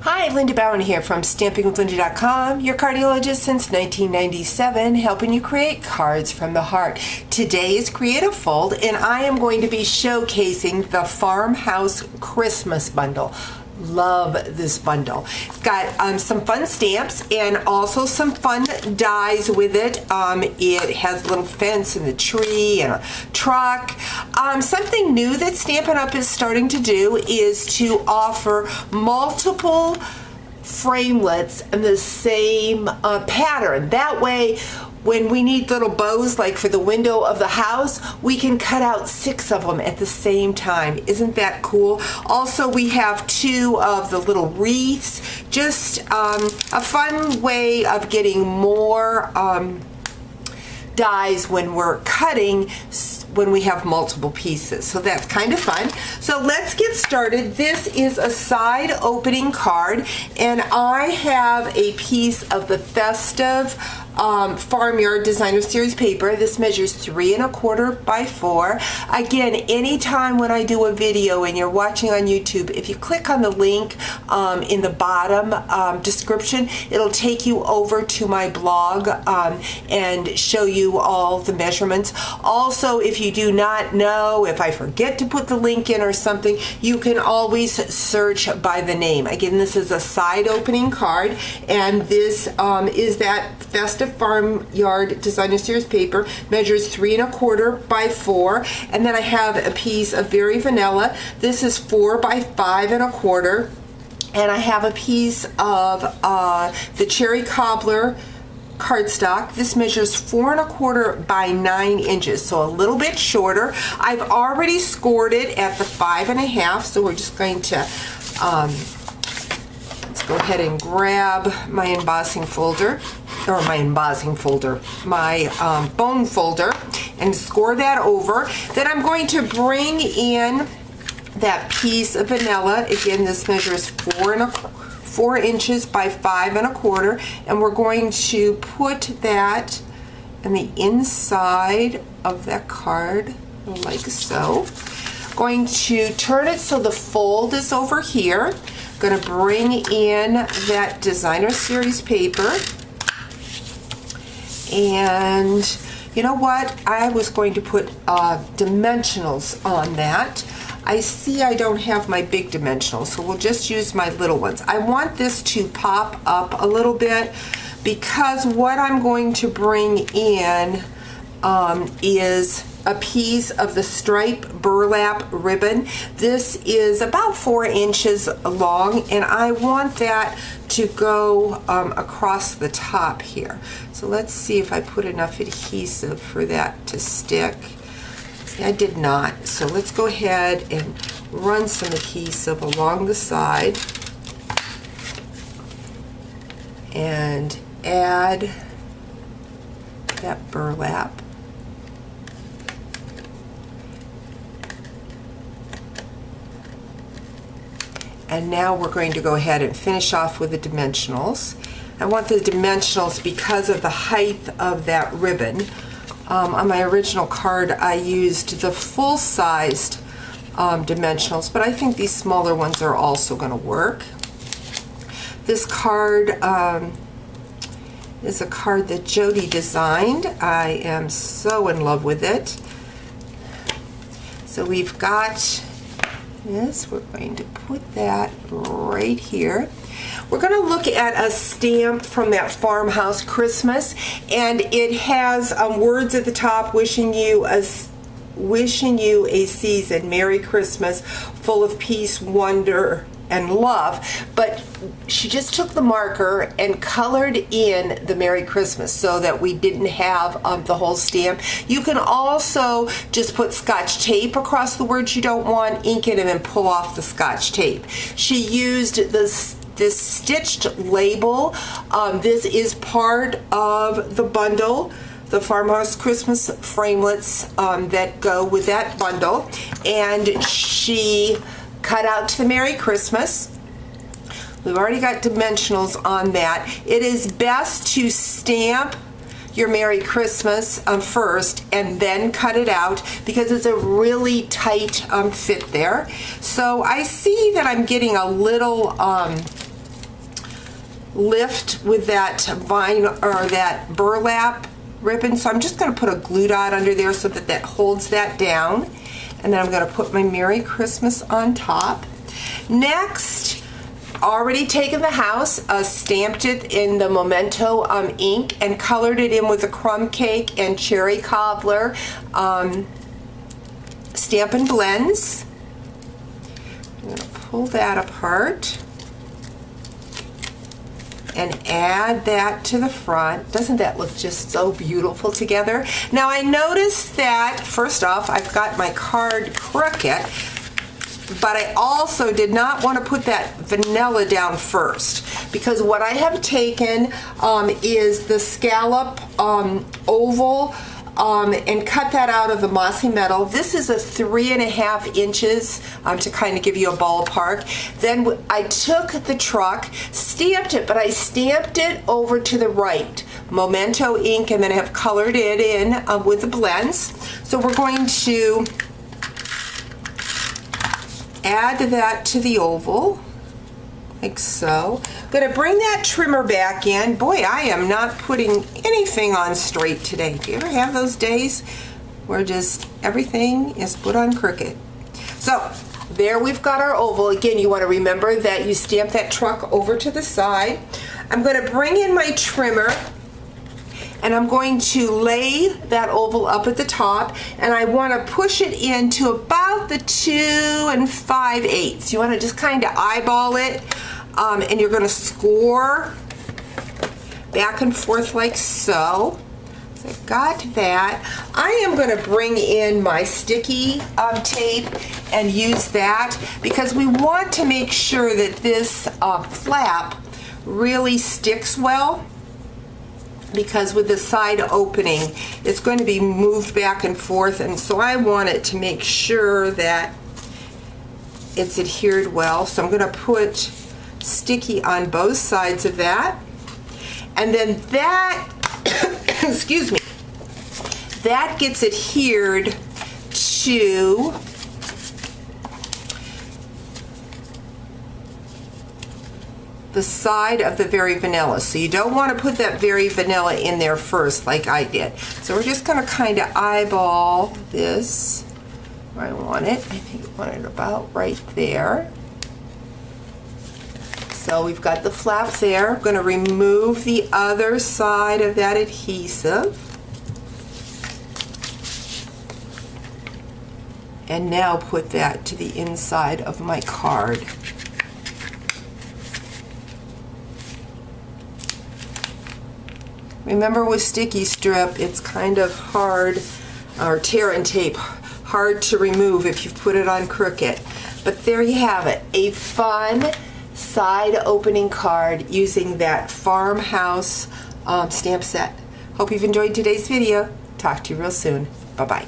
Hi, LindaBauwin here from StampingWithLinda.com, your cardiologist since 1997, helping you create cards from the heart. Today is Creative Fold, and I am going to be showcasing the Farmhouse Christmas Bundle. Love this bundle. It's got some fun stamps and also some fun dies with it. It has a little fence and a tree and a truck. Something new that Stampin' Up! Is starting to do is to offer multiple framelits in the same pattern. That way, when we need little bows like for the window of the house, we can cut out 6 of them at the same time. Isn't that cool? Also, we have 2 of the little wreaths. Just a fun way of getting more dies when we're cutting when we have multiple pieces. So that's kind of fun. So let's get started. This is a side opening card, and I have a piece of the festive Farmyard Designer Series paper. This measures 3 1/4 by 4. Again, anytime when I do a video and you're watching on YouTube, if you click on the link in the bottom description, it'll take you over to my blog and show you all the measurements. Also, if you do not know, if I forget to put the link in or something, you can always search by the name. Again, this is a side opening card, and this is that festive Farmyard Designer Series paper, measures 3 1/4 by 4, and then I have a piece of Very Vanilla. This is 4 by 5 1/4, and I have a piece of the Cherry Cobbler cardstock. This measures 4 1/4 by 9 inches, so a little bit shorter. I've already scored it at the 5 1/2, so we're just going to let's go ahead and grab my embossing folder, my bone folder, and score that over. Then I'm going to bring in that piece of vanilla. Again, this measures 4 inches by 5 1/4, and we're going to put that in the inside of that card like so. Going to turn it so the fold is over here. Going to bring in that Designer Series paper. And you know what? I was going to put dimensionals on that. I see I don't have my big dimensionals, so we'll just use my little ones. I want this to pop up a little bit because what I'm going to bring in is a piece of the stripe burlap ribbon. This is about 4 inches long, and I want that to go across the top here. So let's see if I put enough adhesive for that to stick. I did not. So let's go ahead and run some adhesive along the side and add that burlap. And now we're going to go ahead and finish off with the dimensionals. I want the dimensionals because of the height of that ribbon. On my original card, I used the full-sized dimensionals, but I think these smaller ones are also going to work. This card is a card that Jody designed. I am so in love with it. So we've got this. We're going to put that right here. We're going to look at a stamp from that Farmhouse Christmas, and it has words at the top wishing you a season, Merry Christmas, full of peace, wonder, and love. But she just took the marker and colored in the Merry Christmas so that we didn't have the whole stamp. You can also just put Scotch tape across the words you don't want, ink it, and then pull off the Scotch tape. She used this stitched label. This is part of the bundle, the Farmhouse Christmas framelits that go with that bundle, and she cut out to the Merry Christmas. We've already got dimensionals on that. It is best to stamp your Merry Christmas first and then cut it out because it's a really tight fit there. So I see that I'm getting a little lift with that vine or that burlap ribbon. So I'm just going to put a glue dot under there so that that holds that down. And then I'm going to put my Merry Christmas on top. Next, already taken the house, stamped it in the Memento ink and colored it in with the crumb cake and cherry cobbler Stampin' Blends. I'm going to pull that apart and add that to the front. Doesn't that look just so beautiful together? Now I noticed that, first off, I've got my card crooked, but I also did not want to put that vanilla down first, because what I have taken is the scallop oval and cut that out of the mossy metal. This is a 3.5 inches to kind of give you a ballpark. Then I took the truck, stamped it, but I stamped it over to the right. Memento ink, and then I have colored it in with the blends. So we're going to add that to the oval, like so. I'm going to bring that trimmer back in. Boy, I am not putting anything on straight today. Do you ever have those days where just everything is put on crooked? So there we've got our oval. Again, you want to remember that you stamp that truck over to the side. I'm going to bring in my trimmer, and I'm going to lay that oval up at the top, and I want to push it into about the 2 5/8. You want to just kind of eyeball it, and you're going to score back and forth like so. So I've got that. I am going to bring in my sticky tape and use that, because we want to make sure that this flap really sticks well, because with the side opening it's going to be moved back and forth, and so I want it to make sure that it's adhered well. So I'm going to put sticky on both sides of that, and then that excuse me, that gets adhered to the side of the Very Vanilla. So you don't want to put that Very Vanilla in there first like I did. So we're just going to kind of eyeball this where I want it. I think I want it about right there. So we've got the flap there. I'm going to remove the other side of that adhesive. And now put that to the inside of my card. Remember, with sticky strip, it's kind of hard, or tear and tape, hard to remove if you put it on crooked. But there you have it, a fun side opening card using that Farmhouse stamp set. Hope you've enjoyed today's video. Talk to you real soon. Bye-bye.